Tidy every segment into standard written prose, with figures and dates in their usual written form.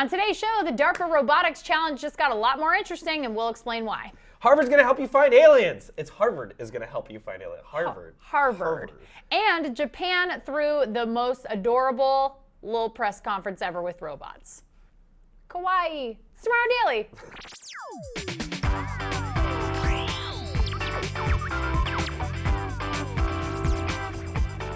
On today's show, the DARPA Robotics Challenge just got a lot more interesting, and we'll explain why. Harvard's going to help you find aliens. It's Harvard is going to help you find aliens. Harvard. And Japan threw the most adorable little press conference ever with robots. Kawaii. It's Tomorrow Daily.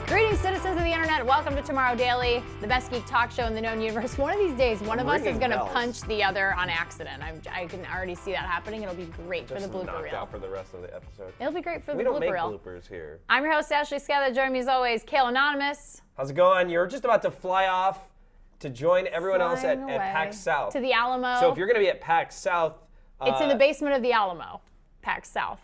Greetings, citizens of the internet. Welcome to Tomorrow Daily, the best geek talk show in the known universe. One of these days, one of us is going to punch the other on accident. I can already see that happening. It'll be great for the blooper reel. Out for the rest of the episode. It'll be great for the blooper reel. We don't make bloopers here. I'm your host, Ashley Scala. Joining me as always, Kale Anonymous. How's it going? You're just about to fly off to join everyone else at Pax South. To the Alamo. So if you're going to be at Pax South... it's in the basement of the Alamo, Pax South.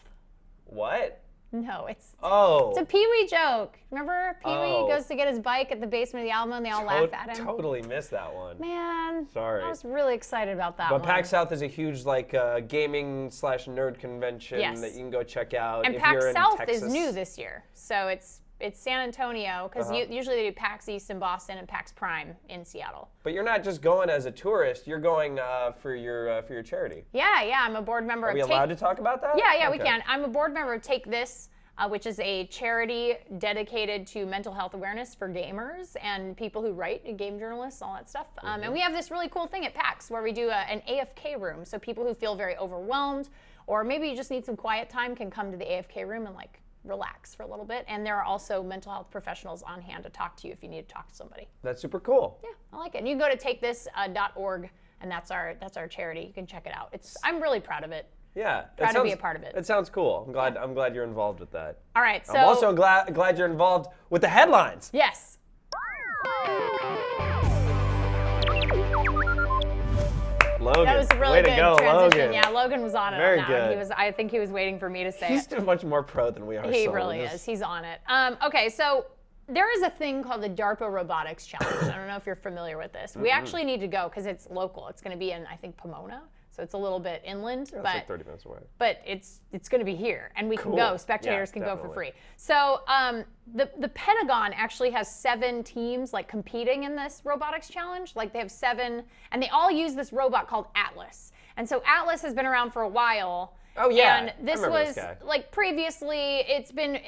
What? No, it's a Pee-wee joke. Remember, Pee-wee goes to get his bike at the basement of the Alamo, and they all laugh at him. Totally missed that one. Man, sorry. I was really excited about that one. But Pax South is a huge gaming/nerd convention that you can go check out. And if Pax you're in South Texas. is new this year, so it's San Antonio, because usually they do Pax East in Boston and Pax Prime in Seattle. But you're not just going as a tourist; you're going for your charity. Yeah, I'm a board member. Are we allowed to talk about that? Yeah, we can. I'm a board member of Take This, which is a charity dedicated to mental health awareness for gamers and people who write, game journalists, all that stuff. And we have this really cool thing at PAX where we do an AFK room, so people who feel very overwhelmed or maybe you just need some quiet time can come to the AFK room and relax for a little bit. And there are also mental health professionals on hand to talk to you if you need to talk to somebody. That's super cool. Yeah, I like it. And you can go to takethis.org, and that's our charity. You can check it out. I'm really proud of it. Yeah, proud to be a part of it. It sounds cool. I'm glad you're involved with that. All right, so I'm also glad you're involved with the headlines. Yes. Logan, that was a really way good to go, transition. Logan. Yeah, Logan was on it. Very on that good. one. I think he was waiting for me to say He's it. too much more pro than we are. He really is. He's on it. Okay, so there is a thing called the DARPA Robotics Challenge. I don't know if you're familiar with this. We actually need to go because it's local. It's going to be in, I think, Pomona. So it's a little bit inland, it's but like 30 minutes away. But it's going to be here, and we can go. Spectators can go for free. So the Pentagon actually has 7 teams competing in this robotics challenge. They have 7, and they all use this robot called Atlas. And so Atlas has been around for a while. Oh yeah. And this was previously it's been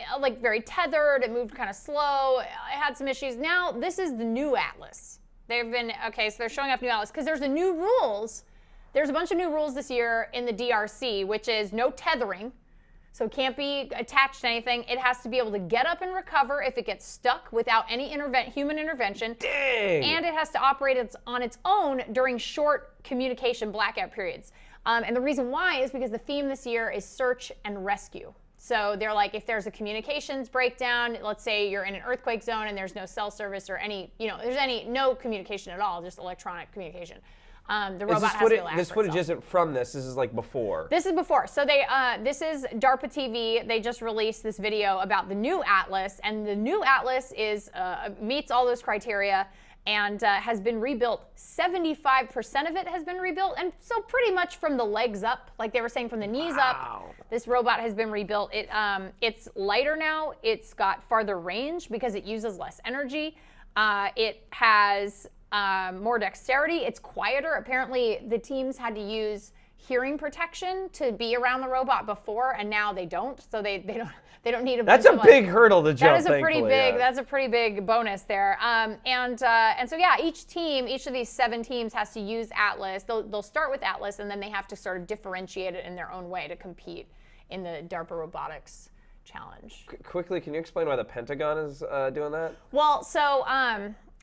very tethered. It moved kind of slow. It had some issues. Now this is the new Atlas. They've been so they're showing off new Atlas because there's a new rules. There's a bunch of new rules this year in the DRC, which is no tethering. So it can't be attached to anything. It has to be able to get up and recover if it gets stuck without any human intervention. Dang! And it has to operate on its own during short communication blackout periods. And the reason why is because the theme this year is search and rescue. So they're if there's a communications breakdown, let's say you're in an earthquake zone and there's no cell service or there's no communication at all, just electronic communication. The robot has to be able to act This for footage itself. isn't from this. This is before. This is before. So this is DARPA TV. They just released this video about the new Atlas, and the new Atlas meets all those criteria and has been rebuilt. 75% of it has been rebuilt, and so pretty much from the legs up, like they were saying, from the knees up, this robot has been rebuilt. It's lighter now. It's got farther range because it uses less energy. It has more dexterity. It's quieter. Apparently, the teams had to use hearing protection to be around the robot before, and now they don't. So they don't need a. That's a big hurdle to jump. That is a pretty big. That's a pretty big bonus there. And so yeah, each of these 7 teams has to use Atlas. They'll start with Atlas, and then they have to sort of differentiate it in their own way to compete in the DARPA Robotics Challenge. Quickly, can you explain why the Pentagon is doing that? Well, so.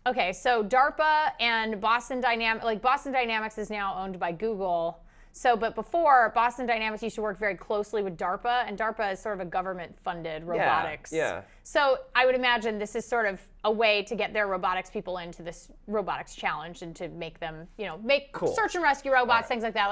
Okay, so DARPA and Boston Dynamics is now owned by Google. But before, Boston Dynamics used to work very closely with DARPA, and DARPA is sort of a government-funded robotics. Yeah. So I would imagine this is sort of a way to get their robotics people into this robotics challenge and to make them, make search and rescue robots, things like that.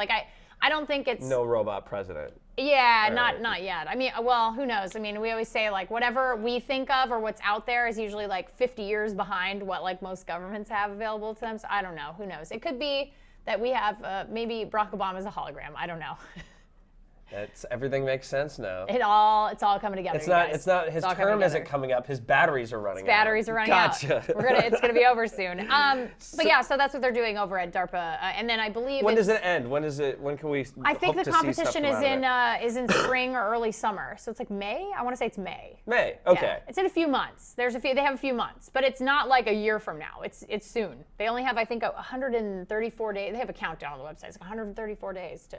I don't think it's no robot president. Yeah, not yet. I mean, well, who knows? I mean, we always say whatever we think of or what's out there is usually 50 years behind what most governments have available to them. So I don't know. Who knows? It could be that we have maybe Barack Obama is a hologram. I don't know. Everything makes sense now. It's all coming together. It's not his term isn't coming up. His batteries are running out. Batteries are running out. It's gonna be over soon. But yeah, so that's what they're doing over at DARPA, and then I believe. When does it end? When can we? I think the competition is in spring or early summer, so it's like May. I want to say it's May. May. Okay. Yeah. It's in a few months. They have a few months, but it's not like a year from now. It's soon. They only have, I think, 134 days. They have a countdown on the website. It's like 134 days to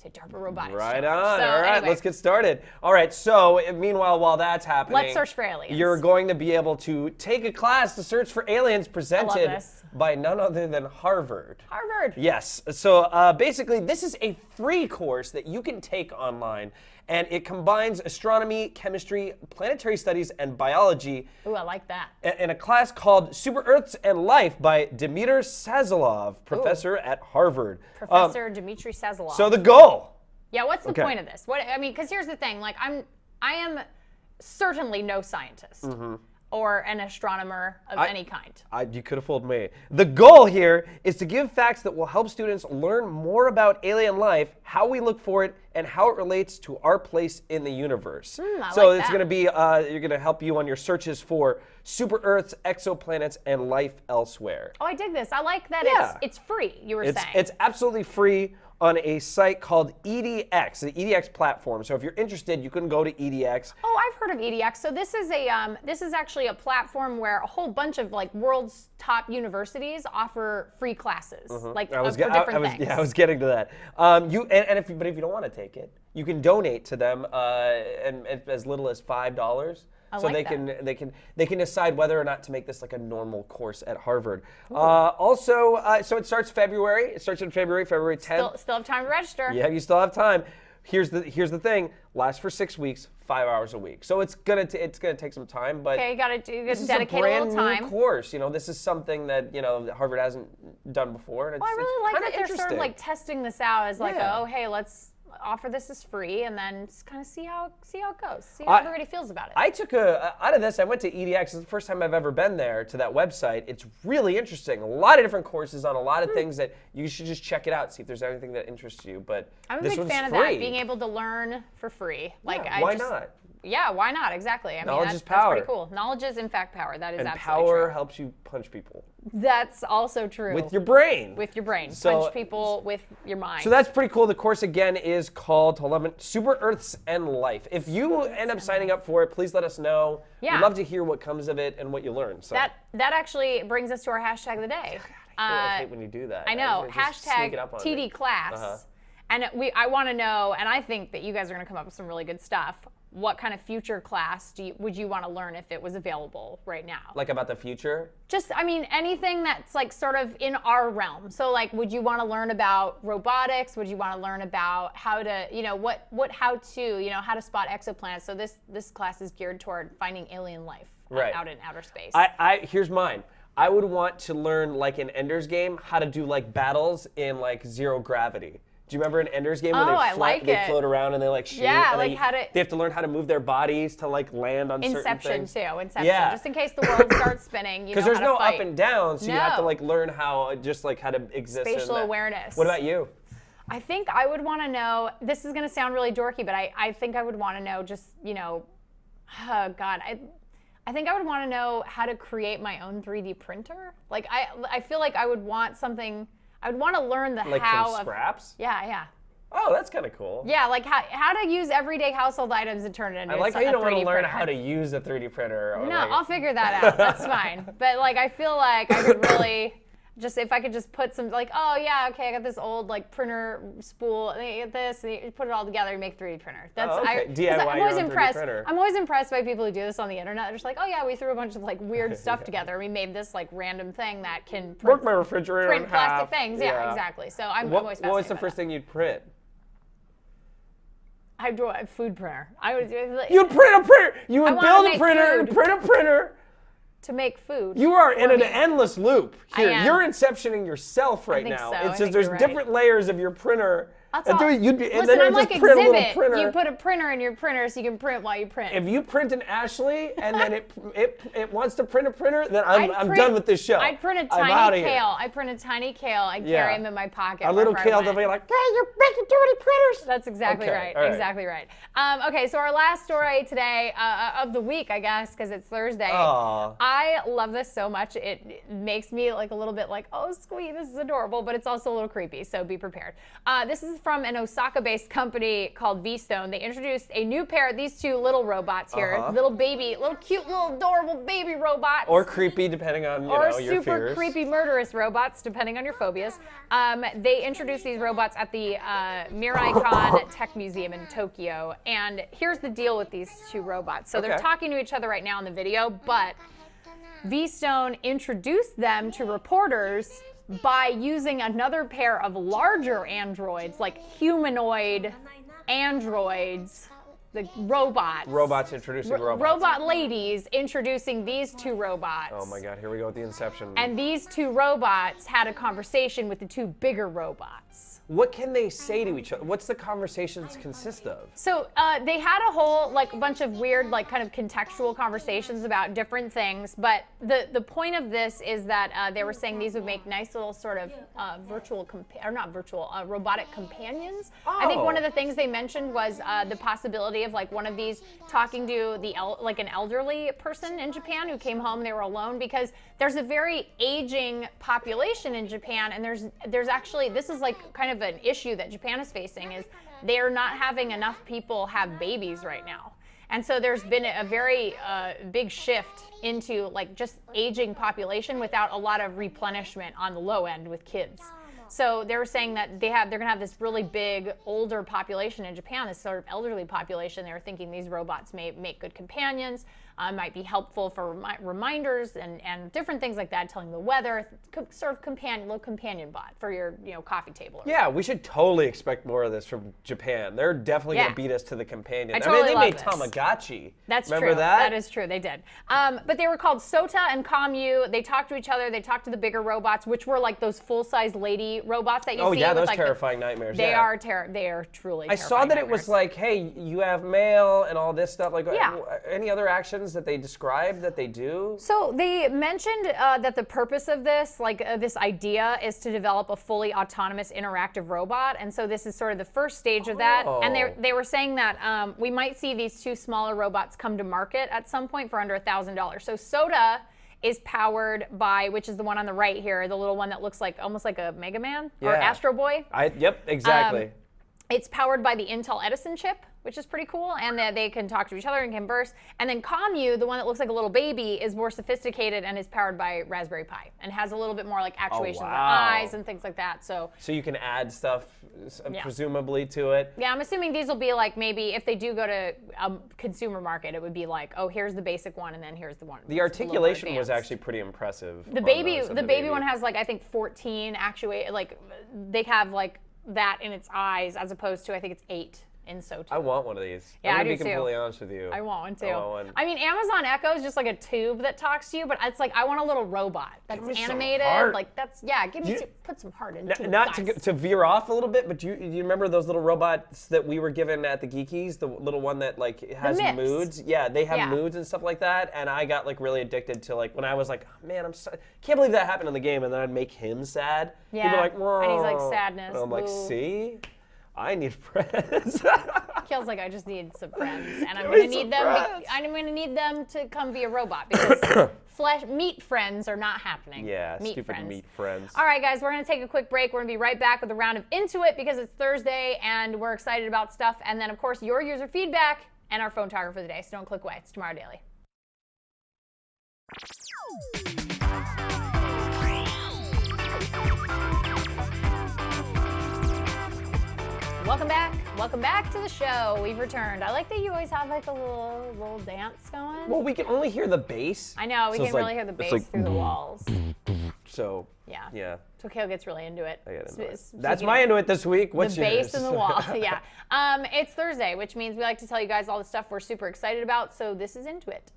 DARPA Robotics. Right Challenge. on. So, all right, anyway. Let's get started. All right, so meanwhile, while that's happening, Let's search for aliens. You're going to be able to take a class to search for aliens presented by none other than Harvard. Harvard. Yes. So basically, this is a free course that you can take online, and it combines astronomy, chemistry, planetary studies, and biology. Ooh, I like that. In a class called Super Earths and Life by Dmitry Sazilov, professor at Harvard. Professor Dmitry Sazilov. So the goal. Yeah, what's the point of this? Because here's the thing. Like, I am certainly no scientist or an astronomer of any kind. You could have fooled me. The goal here is to give facts that will help students learn more about alien life, how we look for it, and how it relates to our place in the universe. So it's going to be, you're going to help you on your searches for super Earths, exoplanets, and life elsewhere. Oh, I dig this. I like that it's free, you were saying. It's absolutely free on a site called EDX, the EDX platform. So if you're interested, you can go to EDX. Oh, I've heard of EDX. So this is actually a platform where a whole bunch of like world's top universities offer free classes, like for different things. Yeah, I was getting to that. But if you don't want to take it, you can donate to them, and as little as $5. So they can decide whether or not to make this like a normal course at Harvard. So it starts February. It starts in February 10th. Still have time to register. Yeah, you still have time. Here's the thing. Lasts for 6 weeks, 5 hours a week. So it's gonna take some time, but you gotta dedicate a little time. new course. This is something that Harvard hasn't done before. And I really like that they're sort of interesting. like testing this out as like, oh hey, let's offer this as free and then just kind of see how it goes, see how everybody feels about it. I took out of this. I went to EDX. It's the first time I've ever been there to that website. It's really interesting. A lot of different courses on a lot of things that you should just check it out, see if there's anything that interests you. But I'm a this big one's fan of free. that, being able to learn for free. Like, why not? Yeah, why not? Exactly. I mean, Knowledge is that's power. pretty cool. Knowledge is in fact power. That is and absolutely power true. helps you punch people. That's also true. With your brain. With your brain. So, punch people with your mind. So that's pretty cool. The course again is called Super Earths and Life. If you end up signing up for it, please let us know. Yeah. We'd love to hear what comes of it and what you learn. So that actually brings us to our hashtag of the day. I hate when you do that. I know. Just sneak Hashtag it up on TD me. class. And I want to know, and I think that you guys are going to come up with some really good stuff. What kind of future class would you want to learn if it was available right now? Like about the future? Just, I mean, anything that's like sort of in our realm. So like, would you want to learn about robotics? Would you want to learn about how to, how to spot exoplanets? So this class is geared toward finding alien life out in outer space. Here's mine. I would want to learn, like in Ender's Game, how to do like battles in like zero gravity. Do you remember in Ender's Game where they float around and they like shoot? Yeah, and like they have to learn how to move their bodies to like land on certain things. Inception. Yeah. Just in case the world starts spinning, because there's no up and down, so you have to like learn how to exist. Spatial awareness. What about you? I think I would want to know. This is going to sound really dorky, but I think I would want to know just oh God, I think I would want to know how to create my own 3D printer. Like I feel like I would want something. I would want to learn the how from scraps? Yeah. Oh, that's kind of cool. Yeah, like how to use everyday household items and turn it into a 3D printer. I like how you don't want to learn how to use a 3D printer. No, I'll figure that out. That's fine. But like, I feel like I could really if I could just put some like, oh yeah, okay, I got this old like printer spool, and you get this, and you put it all together, you make a 3D printer. That's DIY I'm always impressed. 3D printer. I'm always impressed by people who do this on the internet. They're just like, oh yeah, we threw a bunch of like weird stuff together. We made this like random thing that can work my refrigerator print in plastic half. things. Yeah, exactly. So I'm always fascinated. What was the first thing you'd print? I'd do a food printer. You'd print a printer. You would build a printer, print a printer. To make food. You are in an endless loop here. I am. You're inceptioning yourself right now. So. It's just there's different layers of your printer That's all. And Listen, then I'm just like print a little Exhibit. printer. You put a printer in your printer so you can print while you print. If you print an Ashley and then it wants to print a printer, then I'm done with this show. I'd print a I'm tiny outta here. kale. I'd print a tiny kale. I'd carry him in my pocket. A little wherever I kale, went. they'll be like, hey, you're making too many printers. That's exactly Okay, right. all right. Exactly right. Okay, so our last story today of the week, I guess, because it's Thursday. Aw. I love this so much. It makes me like a little bit like, oh, sweet, this is adorable, but it's also a little creepy, so be prepared. This is from an Osaka-based company called V-Stone. They introduced a new pair, these two little robots here, little cute, little adorable baby robots. Or creepy, depending on Or your super fears. creepy murderous robots, depending on your phobias. They introduced these robots at the Miraikon Tech Museum in Tokyo. And here's the deal with these two robots. So they're talking to each other right now in the video, but V-Stone introduced them to reporters by using another pair of larger androids, like humanoid androids, the robots. Robots introducing robots. Robot ladies introducing these two robots. Oh my God, here we go with the Inception. And these two robots had a conversation with the two bigger robots. What can they say to each other? What's the conversations consist of? So they had a whole bunch of weird kind of contextual conversations about different things, but the point of this is that they were saying these would make nice little sort of robotic companions. I think one of the things they mentioned was the possibility of one of these talking to an elderly person in Japan who came home, they were alone, because there's a very aging population in Japan, and there's actually, this is kind of an issue that Japan is facing, is they're not having enough people have babies right now. And so there's been a very big shift into just aging population without a lot of replenishment on the low end with kids. So they were saying that they're going to have this really big older population in Japan, this sort of elderly population. They were thinking these robots may make good companions, might be helpful for reminders and different things like that, telling the weather, sort of little companion bot for your coffee table. Yeah, we should totally expect more of this from Japan. They're definitely going to beat us to the companion. I totally mean, they love made this. Tamagotchi. That's Remember true. that? That is true. They did. But they were called Sota and Commu. They talked to each other. They talked to the bigger robots, which were like those full-size lady robots that you see. Oh yeah, with, those terrifying nightmares. They yeah. are They are truly. I saw that it was like, hey, you have mail and all this stuff. Any other actions that they described that they do? So they mentioned that the purpose of this, this idea, is to develop a fully autonomous interactive robot, and so this is sort of the first stage of that. And they were saying that we might see these two smaller robots come to market at some point for under $1,000. So Sota is powered by, which is the one on the right here, the little one that looks almost like a Mega Man or Astro Boy. Yep, exactly. It's powered by the Intel Edison chip, which is pretty cool, and they can talk to each other and converse. And then Commu, the one that looks like a little baby, is more sophisticated and is powered by Raspberry Pi and has a little bit more actuation of the eyes and things like that. So you can add stuff, presumably, to it. Yeah, I'm assuming these will be maybe if they do go to a consumer market, it would be oh, here's the basic one, and then here's the one. The articulation was actually pretty impressive. The baby one has I think 14 they have that in its eyes, as opposed to I think it's 8 in Sota. I want one of these. Yeah, I'm I gonna do be completely honest with you. I want one too. I want one. I mean, Amazon Echo is just a tube that talks to you, but it's I want a little robot that's animated. Put some heart into it. Not to veer off a little bit, but you remember those little robots that we were given at the Geekies, the little one that has moods? Yeah, they have moods and stuff like that, and I got really addicted to when I was oh, man, can't believe that happened in the game, and then I'd make him sad. Yeah. He'd be and he's sadness. And I'm see? I need friends. Feels like I just need some friends, and I'm gonna need them. I'm gonna need them to come via robot because meat friends are not happening. Yeah, meat friends. All right, guys, we're gonna take a quick break. We're gonna be right back with a round of Into It because it's Thursday and we're excited about stuff. And then, of course, your user feedback and our phone target for the day. So don't click away. It's Tomorrow Daily. Welcome back to the show. We've returned. I like that you always have a little dance going. Well, we can only hear the bass. I know, we can really hear the bass through the walls. So, yeah. So Kale gets really into it. I get into it. That's my Into It this week. What's the yours? bass in the wall, yeah. It's Thursday, which means we like to tell you guys all the stuff we're super excited about, so this is Into It.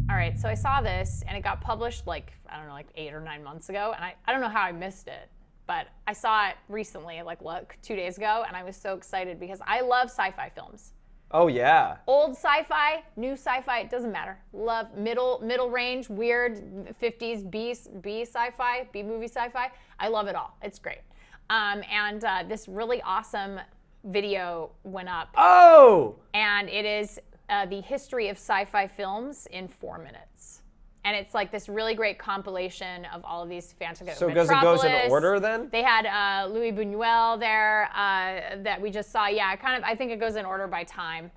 All all right, so I saw this, and it got published like, I don't know, like 8 or 9 months ago, and I don't know how I missed it, but I saw it recently, like 2 days ago, and I was so excited because I love sci-fi films. Oh yeah. Old sci-fi, new sci-fi, it doesn't matter. Love middle range, weird 50s B sci-fi, B movie sci-fi. I love it all. It's great. And this really awesome video went up. Oh! And it is the history of sci-fi films in 4 minutes. And it's like this really great compilation of all of these fantastic. So it goes in order then? They had Louis Buñuel there that we just saw. Yeah, I think it goes in order by time.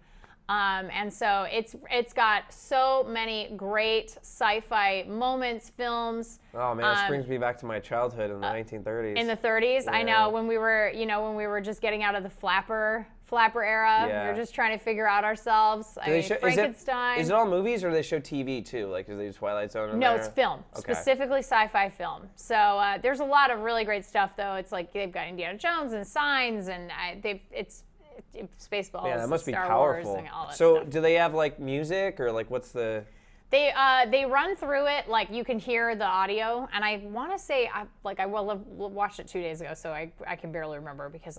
And so it's got so many great sci-fi moments, films. Oh man, this brings me back to my childhood in the 1930s. In the 30s, yeah. I know, when we were just getting out of the flapper era. Yeah. We were just trying to figure out ourselves. Frankenstein. Is it all movies, or do they show TV too? Like, is they Twilight Zone? No, it's film. Okay. Specifically sci-fi film. So there's a lot of really great stuff, though. It's like they've got Indiana Jones and Signs, and it's Spaceballs. Yeah, that must be Star powerful. Wars and all that so stuff. Do they have like music, or like what's the? They run through it, like you can hear the audio, and I want to say I watched it 2 days ago, so I can barely remember because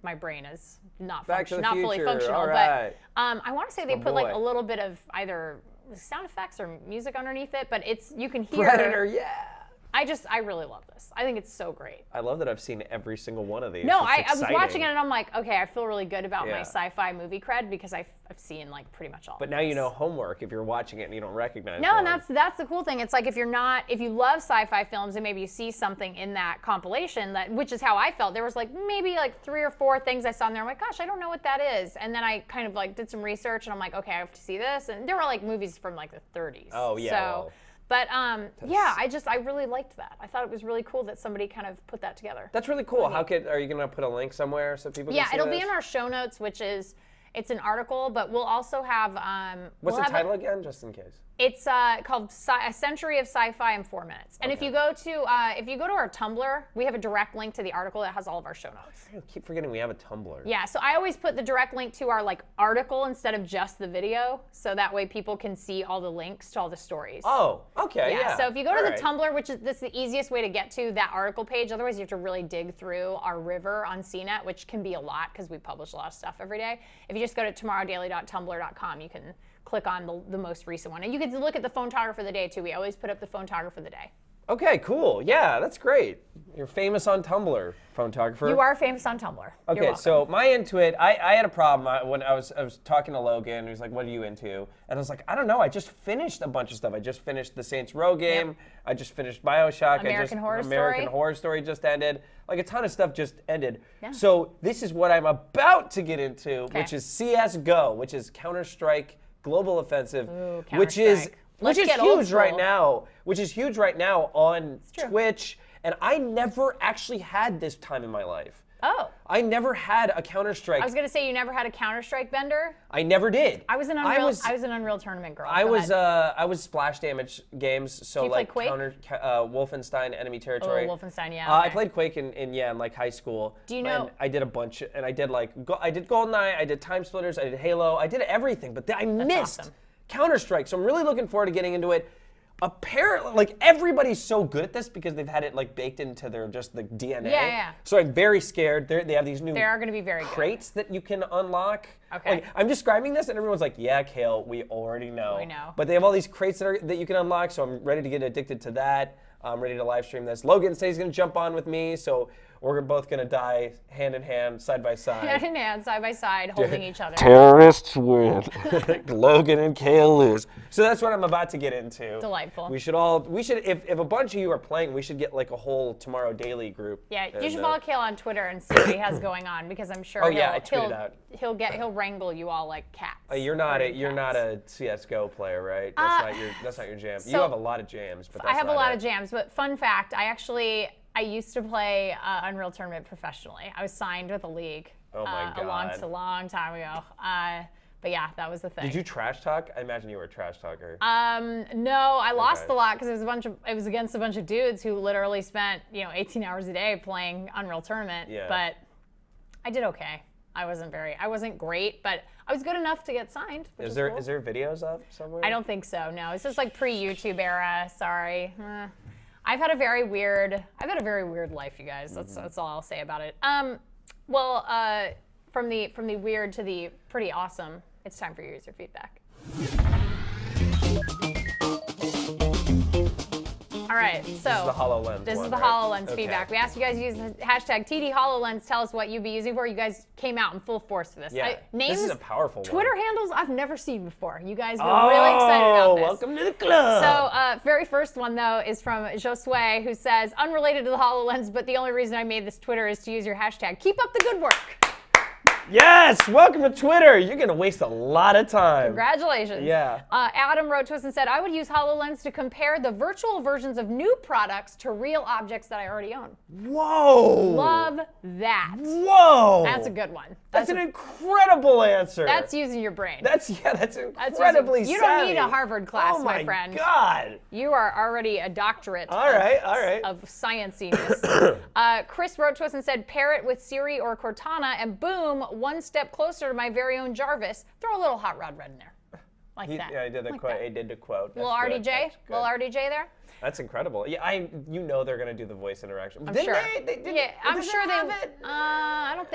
my brain is not fully functional. Right. But I want to say they put like a little bit of either sound effects or music underneath it, but you can hear. Predator, yeah. I really love this. I think it's so great. I love that I've seen every single one of these. No, I was watching it and I'm like, okay, I feel really good about my sci-fi movie cred because I've seen like pretty much all. But now you know homework if you're watching it and you don't recognize. No, and that's the cool thing. It's like if you love sci-fi films and maybe you see something in that compilation which is how I felt. There was like maybe like 3 or 4 things I saw in there. I'm like, gosh, I don't know what that is. And then I kind of like did some research and I'm like, okay, I have to see this. And there were like movies from like the 30s. Oh yeah. So. But I really liked that. I thought it was really cool that somebody kind of put that together. That's really cool. Are you gonna put a link somewhere so people can see it'll be in our show notes, it's an article, but we'll also have. What's the title again, just in case? It's called A Century of Sci-Fi in 4 minutes. And if you go to our Tumblr, we have a direct link to the article that has all of our show notes. I keep forgetting we have a Tumblr. Yeah, so I always put the direct link to our article instead of just the video, so that way people can see all the links to all the stories. Oh, okay, yeah. So if you go to the Tumblr, that's the easiest way to get to that article page. Otherwise, you have to really dig through our river on CNET, which can be a lot because we publish a lot of stuff every day. If you just go to tomorrowdaily.tumblr.com, you can click on the most recent one. And you can look at the photographer of the day, too. We always put up the photographer of the day. Okay, cool. Yeah, that's great. You're famous on Tumblr, photographer. You are famous on Tumblr. Okay, so my into it, I had a problem when I was talking to Logan. He was like, what are you into? And I was like, I don't know. I just finished a bunch of stuff. I just finished the Saints Row game. Yep. I just finished BioShock. American Horror Story just ended. Like a ton of stuff just ended. Yeah. So this is what I'm about to get into, which is CSGO, which is Counter-Strike Global Offensive, which is huge right now. Which is huge right now on Twitch, and I never actually had this time in my life. Oh. I never had a Counter-Strike. I was gonna say you never had a Counter-Strike bender. I never did. I was an Unreal Tournament girl. I was Splash Damage games, so like Quake? Wolfenstein Enemy Territory. Oh, Wolfenstein, yeah. Okay. I played Quake in like high school. Do you know? And I did a bunch, and I did GoldenEye, I did Time Splitters, I did Halo, I did everything, but I missed Counter-Strike. So I'm really looking forward to getting into it. Apparently, like everybody's so good at this because they've had it like baked into their just the DNA. Yeah. So I'm very scared. They have these new crates that you can unlock. Okay. Like, I'm describing this and everyone's like, yeah, Kale, we already know. We know. But they have all these crates that you can unlock, so I'm ready to get addicted to that. I'm ready to live stream this. Logan says he's gonna jump on with me, so we're both gonna die hand in hand, side by side. Hand in hand, side by side, holding each other. Terrorists win. Logan and Kale lose. So that's what I'm about to get into. Delightful. We should if a bunch of you are playing, we should get like a whole Tomorrow Daily group. Yeah, you should follow Kale on Twitter and see what he has going on, because I'm sure I tweeted out. He'll wrangle you all like cats. You're not a CS:GO player, right? That's not your jam. You have a lot of jams, but that's I have a lot of jams. But fun fact, I used to play Unreal Tournament professionally. I was signed with a league a long time ago. But yeah, that was the thing. Did you trash talk? I imagine you were a trash talker. No, I lost a lot because it was against a bunch of dudes who literally spent 18 hours a day playing Unreal Tournament. Yeah. But I did okay. I wasn't great, but I was good enough to get signed. Is there videos up somewhere? I don't think so. No, this is like pre-YouTube era. Sorry. I've had a very weird life, you guys. That's all I'll say about it. Well, from the weird to the pretty awesome, it's time for your user feedback. All right, so this is the HoloLens. This is the HoloLens feedback. We asked you guys to use the hashtag TD HoloLens. Tell us what you'd be using for. You guys came out in full force for this. Yeah, names, this is a powerful Twitter one. handles I've never seen before. You guys were really excited about this. Welcome to the club. So, very first one though is from Josue, who says, unrelated to the HoloLens, but the only reason I made this Twitter is to use your hashtag. Keep up the good work. Yes, welcome to Twitter. You're gonna waste a lot of time. Congratulations. Yeah. Adam wrote to us and said, I would use HoloLens to compare the virtual versions of new products to real objects that I already own. Whoa. Love that. Whoa. That's a good one. That's an incredible answer. That's using your brain. That's incredibly savvy. You don't need a Harvard class, my friend. Oh my God. You are already a doctorate all right. of scienciness. Chris wrote to us and said, pair it with Siri or Cortana, and boom, one step closer to my very own Jarvis. Throw a little Hot Rod Red in there. Like that. Yeah, I did the quote. I did the quote. Little RDJ? Little RDJ there? That's incredible. Yeah, they're gonna do the voice interaction. I'm Didn't sure. They I'm sure they have it. I don't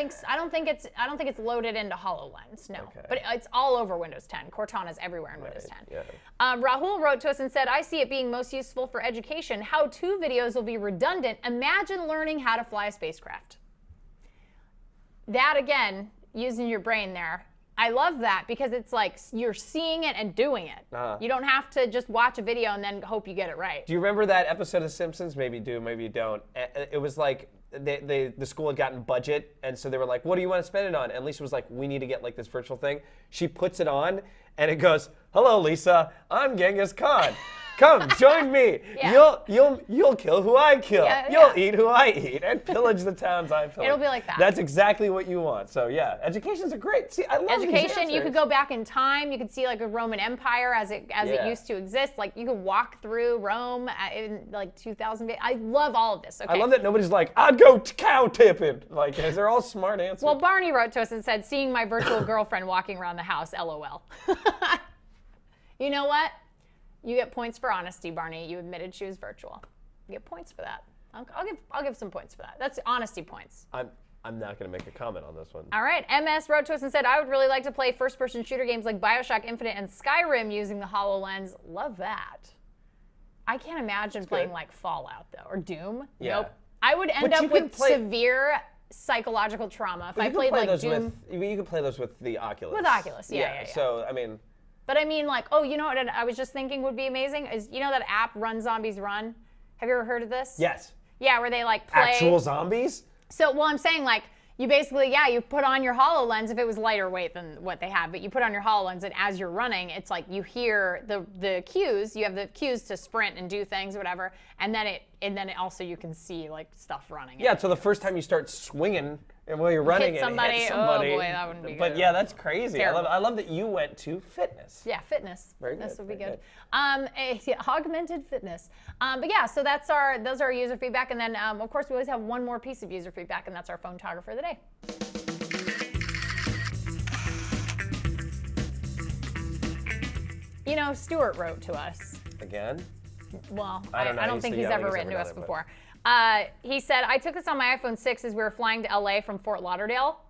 think it's loaded into HoloLens. No, Okay. but it's all over Windows 10. Cortana's everywhere in Windows 10. Yeah. Rahul wrote to us and said, I see it being most useful for education. How-to videos will be redundant. Imagine learning how to fly a spacecraft. That again, using your brain there. I love that because it's like you're seeing it and doing it. You don't have to just watch a video and then hope you get it right. Do you remember that episode of The Simpsons? Maybe you do, maybe you don't. It was like the school had gotten budget, and so they were like, what do you want to spend it on? And Lisa was like, we need to get like this virtual thing. She puts it on, and it goes, hello, Lisa, I'm Genghis Khan. Come, join me. Yeah. You'll kill who I kill. You'll eat who I eat, and pillage the towns I pillage. It'll be like that. That's exactly what you want. So yeah, education's a great. See, I love education. You could go back in time. You could see like a Roman Empire as it used to exist. Like you could walk through Rome in like 2000. I love all of this. Okay. I love that nobody's like, I'd go cow tipping. Like, they're all smart answers. Well, Barney wrote to us and said, seeing my virtual girlfriend walking around the house, LOL. You know what? You get points for honesty, Barney. You admitted she was virtual. You get points for that. I'll give some points for that. That's honesty points. I'm not going to make a comment on this one. All right. MS wrote to us and said, I would really like to play first-person shooter games like BioShock Infinite and Skyrim using the HoloLens. Love that. I can't imagine playing like Fallout, though, or Doom. Yeah. Nope. I would end up with severe psychological trauma if I played like Doom. You could play those with the Oculus. With Oculus, yeah. So, I mean... But I mean, like, oh, you know what I was just thinking would be amazing? Is, you know that app, Run Zombies Run? Have you ever heard of this? Yes. Yeah, where they like play. Actual zombies? So, well, I'm saying like, you basically, you put on your HoloLens if it was lighter weight than what they have, but you put on your HoloLens and as you're running, it's like you hear the cues, you have the cues to sprint and do things or whatever, and then it also you can see like stuff running. Yeah, so the first time you start swinging and while you're running hit somebody, oh boy, that wouldn't be good. But yeah, that's crazy. Terrible. I love that you went to fitness. Yeah, fitness. Very fitness good, would be very good. Augmented fitness. But yeah, so those are our user feedback, and then of course we always have one more piece of user feedback, and that's our photographer of the day. You know, Stuart wrote to us. Again? Well, I don't think he's ever written to us before. He said, I took this on my iPhone 6 as we were flying to LA from Fort Lauderdale.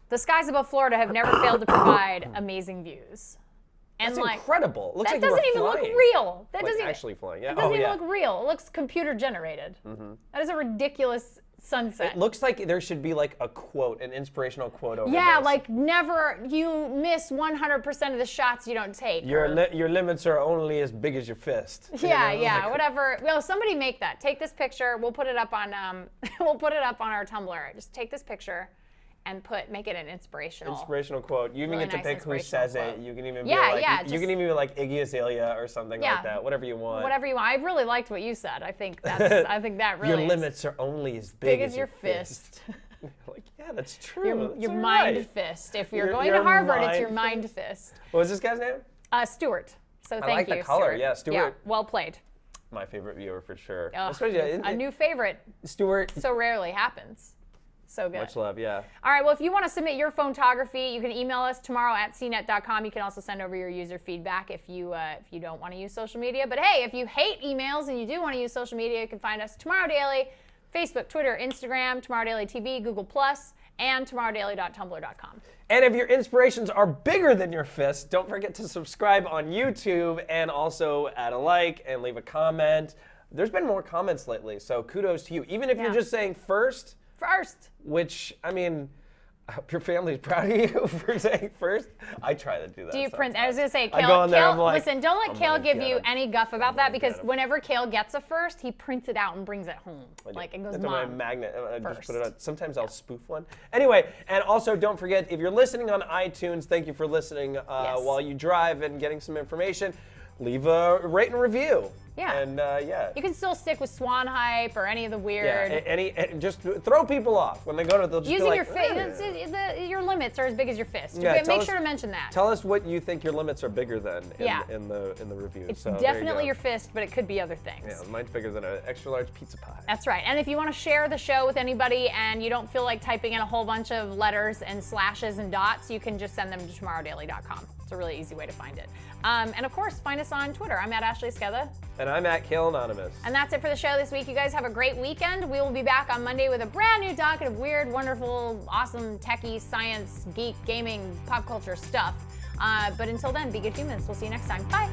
The skies above Florida have never failed to provide amazing views. And that's incredible. It looks that like doesn't even flying. look real. That like doesn't actually flying. Yeah. It doesn't even look real. It looks computer generated. Mm-hmm. That is a ridiculous sunset. It looks like there should be like a quote, an inspirational quote over yeah, this. like never, you miss 100% of the shots you don't take. Your limits are only as big as your fist. Yeah, you know? yeah, whatever. Well, somebody make that. Take this picture. We'll put it up on we'll put it up on our Tumblr. Just take this picture and make it an inspirational quote. You even really get to pick who says quote. it. You can even you can even be like Iggy Azalea or something like that. Whatever you want. Whatever you want. I really liked what you said. I think that really your limits are only as big as your fist. Like, yeah, that's true. Your mind fist. If you're going to Harvard, it's your mind fist. What was this guy's name? Stuart. So thank you. I like the color. Stuart. Yeah, Stuart. Yeah, well played. My favorite viewer for sure. Especially a new favorite. Stuart. So rarely happens. So good. Much love, yeah. All right, well, if you want to submit your photography, you can email us tomorrow@cnet.com. You can also send over your user feedback if you don't want to use social media. But hey, if you hate emails and you do want to use social media, you can find us Tomorrow Daily, Facebook, Twitter, Instagram, Tomorrow Daily TV, Google+, and tomorrowdaily.tumblr.com. And if your inspirations are bigger than your fist, don't forget to subscribe on YouTube and also add a like and leave a comment. There's been more comments lately, so kudos to you. Even if you're just saying first, which, I mean, I hope your family's proud of you for saying first. I try to do that. Do you print? I was going to say, I go on there, I'm like, listen, don't let Kale give you any guff about that, because whenever Kale gets a first, he prints it out and brings it home. Like, it goes, Mom, my magnet. Just put it on. Sometimes I'll spoof one. Anyway, and also don't forget, if you're listening on iTunes, thank you for listening while you drive and getting some information. Leave a rate and review. Yeah. And you can still stick with Swan Hype or any of the weird. Yeah. Just throw people off when they go to. They'll just using be your like, fist. Your limits are as big as your fist. Yeah, Make sure to mention that. Tell us what you think your limits are bigger than in the review. It's definitely your fist, but it could be other things. Yeah, mine's bigger than an extra large pizza pie. That's right. And if you want to share the show with anybody and you don't feel like typing in a whole bunch of letters and slashes and dots, you can just send them to tomorrowdaily.com. It's a really easy way to find it. And of course, find us on Twitter. I'm at Ashley Skeda. And I'm at Kale Anonymous. And that's it for the show this week. You guys have a great weekend. We will be back on Monday with a brand new docket of weird, wonderful, awesome, techie, science, geek, gaming, pop culture stuff. But until then, be good humans. We'll see you next time. Bye.